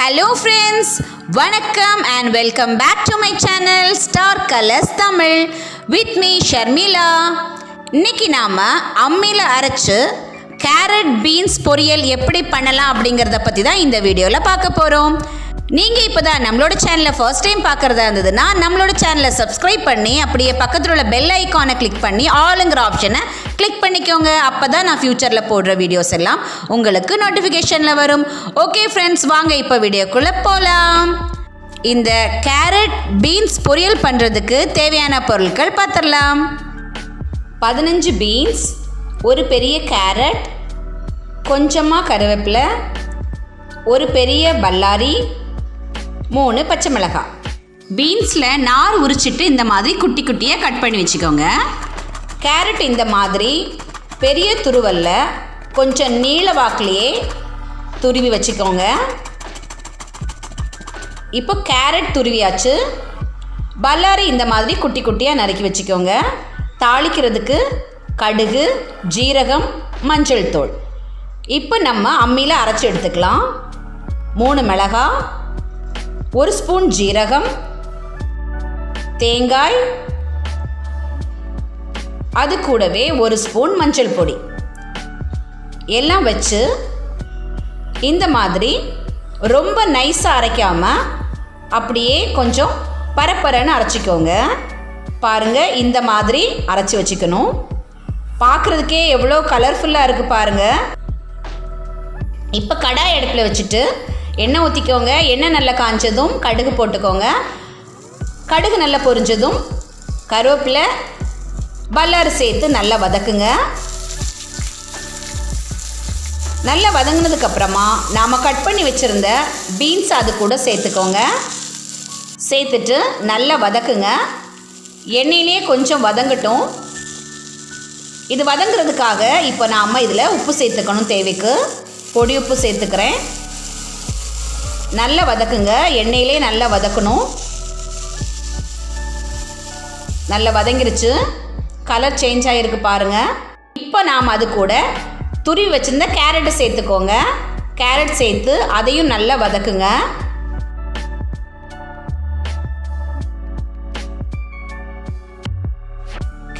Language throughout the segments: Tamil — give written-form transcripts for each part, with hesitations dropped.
Hello friends, வணக்கம் and welcome back to my channel Star Colors Tamil with me Sharmila. இன்னைக்கு நாம அம்மில அரைச்சு கேரட் பீன்ஸ் பொரியல் எப்படி பண்ணலாம் அப்படிங்கறத பத்தி தான் இந்த வீடியோல பார்க்க போறோம். நீங்க இப்பதான் நம்மளோட சேனலை ஃபர்ஸ்ட் டைம் பார்க்கறதா இருந்ததுன்னா நம்மளோட சேனலை சப்ஸ்கிரைப் பண்ணி அப்படியே பக்கத்துல உள்ள பெல் ஐகானை கிளிக் பண்ணி ஆல்ங்கிற ஆப்ஷனை கிளிக் பண்ணிக்கோங்க. அப்பதான் நான் ஃபியூச்சர்ல போடுற வீடியோஸ் எல்லாம் உங்களுக்கு நோட்டிஃபிகேஷன்ல வரும். ஓகே ஃப்ரெண்ட்ஸ், வாங்க இப்போ வீடியோக்குள்ள போலாம். இந்த கேரட் பீன்ஸ் பொரியல் பண்றதுக்கு தேவையான பொருட்கள் பார்த்துடலாம். 15 பீன்ஸ், ஒரு பெரிய கேரட், கொஞ்சமாக கருவேப்பிலை, ஒரு பெரிய பல்லாரி, 3 பச்சை மிளகாய். பீன்ஸில் நார் உரிச்சிட்டு இந்த மாதிரி குட்டி குட்டியாக கட் பண்ணி வச்சுக்கோங்க. கேரட் இந்த மாதிரி பெரிய துருவலில் கொஞ்சம் நீள வாக்கிலேயே துருவி வச்சுக்கோங்க. இப்போ கேரட் துருவியாச்சு. பல்லாரி இந்த மாதிரி குட்டி குட்டியாக நறுக்கி வச்சுக்கோங்க. தாளிக்கிறதுக்கு கடுகு, ஜீரகம், மஞ்சள் தூள். இப்போ நம்ம அம்மியில் அரைச்சி எடுத்துக்கலாம். 3 மிளகாய், 1 ஸ்பூன் ஜீரகம், தேங்காய், அது கூடவே 1 ஸ்பூன் மஞ்சள் பொடி எல்லாம் வச்சு இந்த மாதிரி ரொம்ப நைஸாக அரைக்காமல் அப்படியே கொஞ்சம் பரப்பரன்னு அரைச்சிக்கோங்க. பாருங்கள், இந்த மாதிரி அரைச்சி வச்சுக்கணும். பார்க்குறதுக்கே எவ்வளோ கலர்ஃபுல்லாக இருக்குது பாருங்கள். இப்போ கடாய் அடுப்பில் வச்சுட்டு எண்ணெய் ஊற்றிக்கோங்க. எண்ணெய் நல்லா காய்ஞ்சதும் கடுகு போட்டுக்கோங்க. கடுகு நல்லா பொரிஞ்சதும் கருவேப்பிலை, பல்லாரி சேர்த்து நல்லா வதக்குங்க. நல்லா வதங்கினதுக்கப்புறமா நாம் கட் பண்ணி வச்சுருந்த பீன்ஸ் அது கூட சேர்த்துக்கோங்க. சேர்த்துட்டு நல்லா வதக்குங்க. எண்ணெயிலே கொஞ்சம் வதங்கட்டும். இது வதங்குறதுக்காக இப்போ நாம் இதில் உப்பு சேர்த்துக்கணும். தேவைக்கு பொடி உப்பு சேர்த்துக்கிறேன். நல்லா வதக்குங்க. எண்ணெயிலே நல்லா வதக்கணும். நல்லா வதங்கிருச்சு. கலர் சேஞ்ச் ஆகிருக்கு பாருங்கள். இப்போ நாம் அது கூட துருவி வச்சுருந்த கேரட்டை சேர்த்துக்கோங்க. கேரட் சேர்த்து அதையும் நல்லா வதக்குங்க.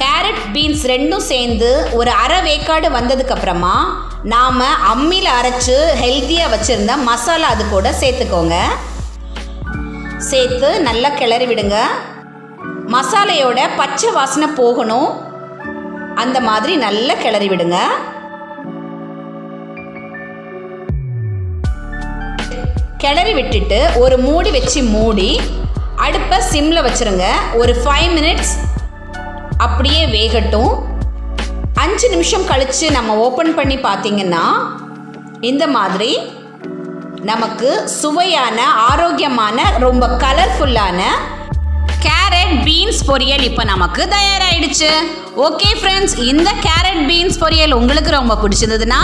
கேரட் பீன்ஸ் ரெண்டும் சேர்ந்து ஒரு அரை வேக்காடு வந்ததுக்கப்புறமா நாம் அம்மியில் அரைச்சி ஹெல்த்தியாக வச்சுருந்த மசாலா அது கூட சேர்த்துக்கோங்க. சேர்த்து நல்லா கிளறி விடுங்க. மசாலையோட பச்சை வாசனை போகணும். அந்த மாதிரி நல்லா கிளறி விடுங்க. கிளறி விட்டுட்டு ஒரு மூடி வச்சு மூடி அடுப்பை சிம்மில் வச்சுருங்க. ஒரு 5 மினிட்ஸ் அப்படியே வேகட்டும். 5 நிமிஷம் கழித்து நம்ம ஓப்பன் பண்ணி பார்த்திங்கன்னா இந்த மாதிரி நமக்கு சுவையான, ஆரோக்கியமான, ரொம்ப கலர்ஃபுல்லான கேரட் பீன்ஸ் பொரியல் இப்போ நமக்கு தயாராகிடுச்சு. ஓகே ஃப்ரெண்ட்ஸ், இந்த கேரட் பீன்ஸ் பொரியல் உங்களுக்கு ரொம்ப பிடிச்சிருந்ததுன்னா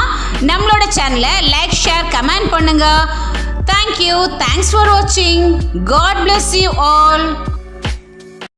நம்மளோட சேனலை லைக், ஷேர், கமெண்ட் பண்ணுங்க. தேங்க்யூ. தேங்க்ஸ் ஃபார் வாட்சிங். God bless you all.